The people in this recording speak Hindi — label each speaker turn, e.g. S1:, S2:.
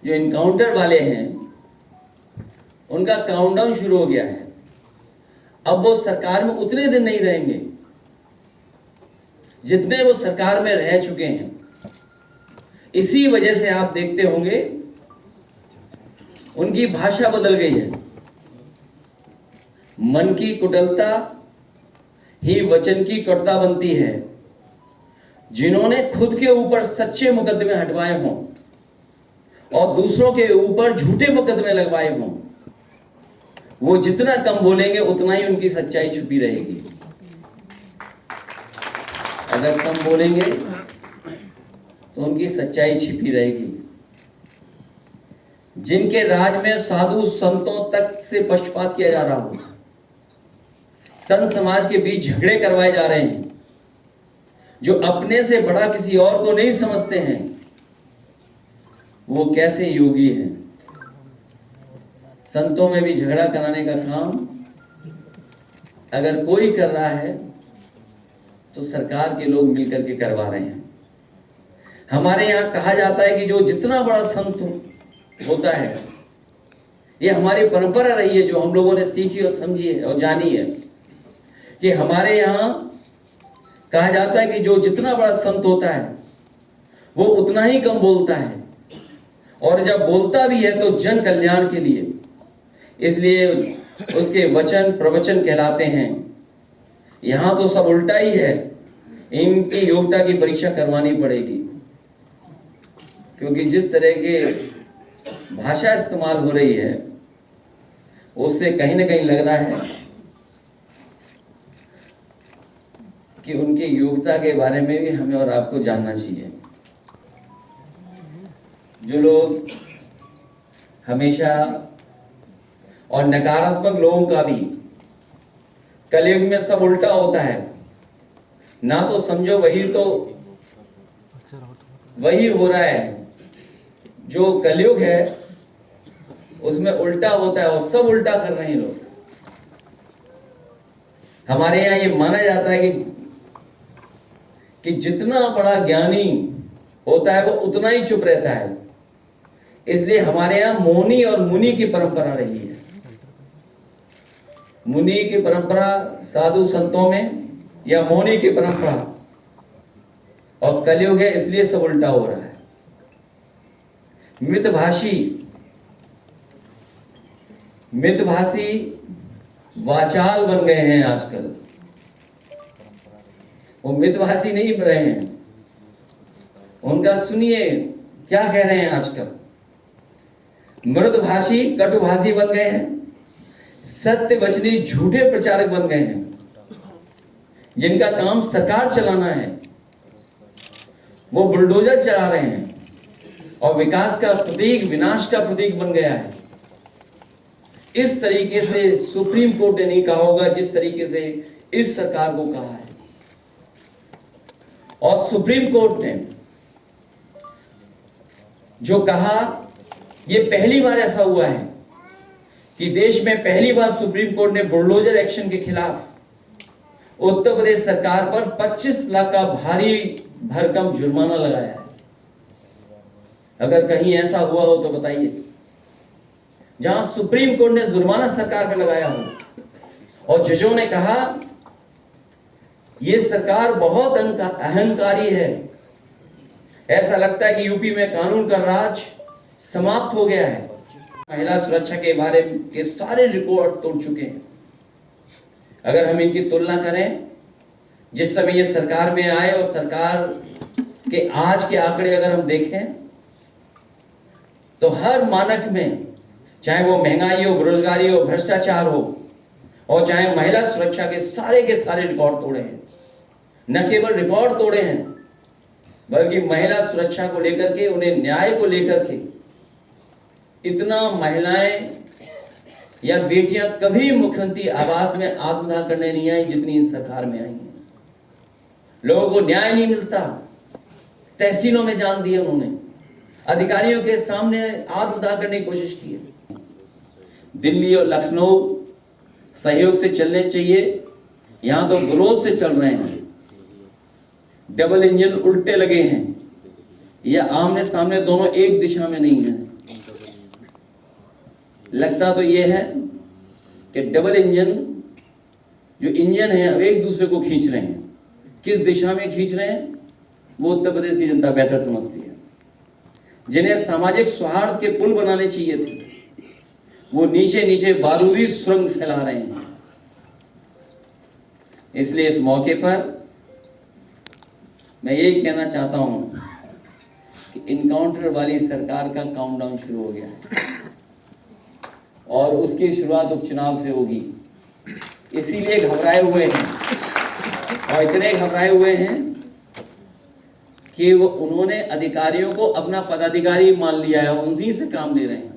S1: जो इनकाउंटर वाले हैं उनका काउंटडाउन शुरू हो गया है। अब वो सरकार में उतने दिन नहीं रहेंगे जितने वो सरकार में रह चुके हैं। इसी वजह से आप देखते होंगे उनकी भाषा बदल गई है। मन की कुटिलता ही वचन की कटुता बनती है। जिन्होंने खुद के ऊपर सच्चे मुकदमे हटवाए हों और दूसरों के ऊपर झूठे मुकदमे लगवाए हों, वो जितना कम बोलेंगे उतना ही उनकी सच्चाई छुपी रहेगी। अगर कम बोलेंगे तो उनकी सच्चाई छिपी रहेगी। जिनके राज में साधु संतों तक से पक्षपात किया जा रहा हो, संत समाज के बीच झगड़े करवाए जा रहे हैं, जो अपने से बड़ा किसी और को नहीं समझते हैं, वो कैसे योगी हैं। संतों में भी झगड़ा कराने का काम अगर कोई कर रहा है तो सरकार के लोग मिलकर के करवा रहे हैं। हमारे यहाँ कहा जाता है कि जो जितना बड़ा संत होता है, ये हमारी परंपरा रही है जो हम लोगों ने सीखी और समझी है और जानी है, कि हमारे यहाँ कहा जाता है कि जो जितना बड़ा संत होता है वो उतना ही कम बोलता है, और जब बोलता भी है तो जन कल्याण के लिए, इसलिए उसके वचन प्रवचन कहलाते हैं। यहाँ तो सब उल्टा ही है। इनकी योग्यता की परीक्षा करवानी पड़ेगी, क्योंकि जिस तरह के भाषा इस्तेमाल हो रही है उससे कहीं ना कहीं लग रहा है कि उनकी योग्यता के बारे में भी हमें और आपको जानना चाहिए। जो लोग हमेशा और नकारात्मक लोगों का भी कलयुग में सब उल्टा होता है, ना तो समझो वही हो रहा है। जो कलयुग है उसमें उल्टा होता है और सब उल्टा कर रहे हैं लोग। हमारे यहाँ ये माना जाता है कि जितना बड़ा ज्ञानी होता है वो उतना ही चुप रहता है। इसलिए हमारे यहाँ मौनी और मुनि की परंपरा रही है। मुनि की परंपरा साधु संतों में, या मौनी की परंपरा, और कलयुग है इसलिए सब उल्टा हो रहा है। मितभाषी वाचाल बन गए हैं आजकल। वो मितभाषी नहीं बन रहे हैं। उनका सुनिए क्या कह रहे हैं आजकल। मृदभाषी कटुभाषी बन गए हैं। सत्य वचनी झूठे प्रचारक बन गए हैं, जिनका काम सरकार चलाना है। वो बुलडोजर चला रहे हैं और विकास का प्रतीक विनाश का प्रतीक बन गया है। इस तरीके से सुप्रीम कोर्ट ने नहीं कहा होगा जिस तरीके से इस सरकार को कहा है। और सुप्रीम कोर्ट ने जो कहा, ये पहली बार ऐसा हुआ है कि देश में पहली बार सुप्रीम कोर्ट ने बुलडोजर एक्शन के खिलाफ उत्तर प्रदेश सरकार पर 25 लाख का भारी भरकम जुर्माना लगाया है। अगर कहीं ऐसा हुआ हो तो बताइए, जहां सुप्रीम कोर्ट ने जुर्माना सरकार पर लगाया हो और जजों ने कहा यह सरकार बहुत अहंकारी है, ऐसा लगता है कि यूपी में कानून का राज समाप्त हो गया है। महिला सुरक्षा के बारे के सारे रिकॉर्ड तोड़ चुके हैं। अगर हम इनकी तुलना करें जिस समय ये सरकार में आए और सरकार के आज के आंकड़े अगर हम देखें तो हर मानक में, चाहे वो महंगाई हो, बेरोजगारी हो, भ्रष्टाचार हो, और चाहे महिला सुरक्षा के सारे रिकॉर्ड तोड़े हैं। न केवल रिकॉर्ड तोड़े हैं बल्कि महिला सुरक्षा को लेकर के, उन्हें न्याय को लेकर के इतना महिलाएं या बेटियां कभी मुख्यमंत्री आवास में आत्मदाह करने नहीं आई जितनी इस सरकार में आई हैं। लोगों को न्याय नहीं मिलता, तहसीलों में जान दिए उन्होंने, अधिकारियों के सामने आत्मदाह करने की कोशिश की है। दिल्ली और लखनऊ सहयोग से चलने चाहिए, यहां तो विरोध से चल रहे हैं। डबल इंजन उल्टे लगे हैं, या आमने सामने दोनों एक दिशा में नहीं है। लगता तो ये है कि डबल इंजन जो इंजन है अब एक दूसरे को खींच रहे हैं। किस दिशा में खींच रहे हैं वो उत्तर प्रदेश की जनता बेहतर समझती है। जिन्हें सामाजिक सौहार्द के पुल बनाने चाहिए थे वो नीचे नीचे बारूदी सुरंग फैला रहे हैं। इसलिए इस मौके पर मैं यही कहना चाहता हूं कि इनकाउंटर वाली सरकार का काउंटडाउन शुरू हो गया है और उसकी शुरुआत उपचुनाव से होगी। इसीलिए घबराए हुए हैं और इतने घबराए हुए हैं कि वो उन्होंने अधिकारियों को अपना पदाधिकारी मान लिया है, उन्हीं से काम ले रहे हैं।